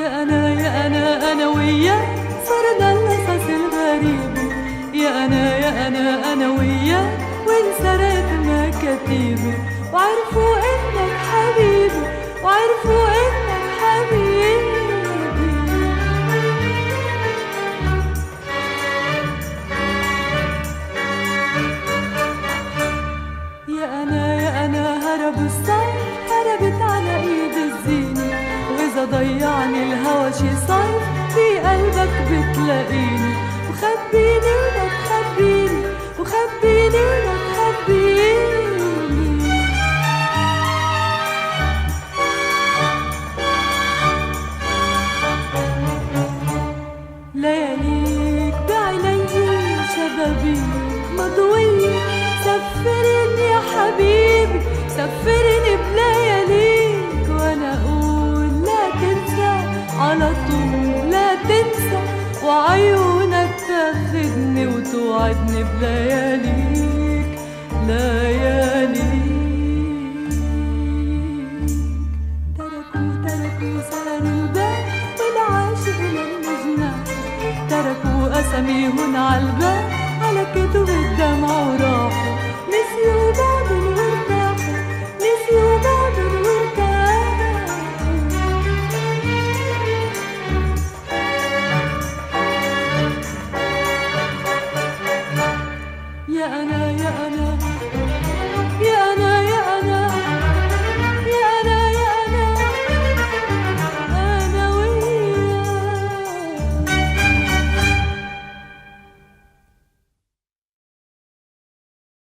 أنا وياك صرنا القصص الغريب. أنا وياك وانسرقت مكاتيبي، وعرفوا إنك حبيبي، وعرفوا إنك حبيبي. يا أنا هرب الصيف، هربت على إيد الزينة، وإذا ضيعني الهوى شي صيف في قلبك بتلاقيني. وخبيني لا تخبيني، وخبيني لا تخبيني. لياليك بعيني شبابيك مضوية، سفرني يا حبيبي سفرني بلياليك، وانا اقول لا تنسى على طول لا تنسى، وعيونك تاخدني وتوعدني بلياليك لياليك. تركوا سهر الباب والعاشق لما جناح، تركوا أساميهن عالباب على كتب الدمع وراحوا، نسيوا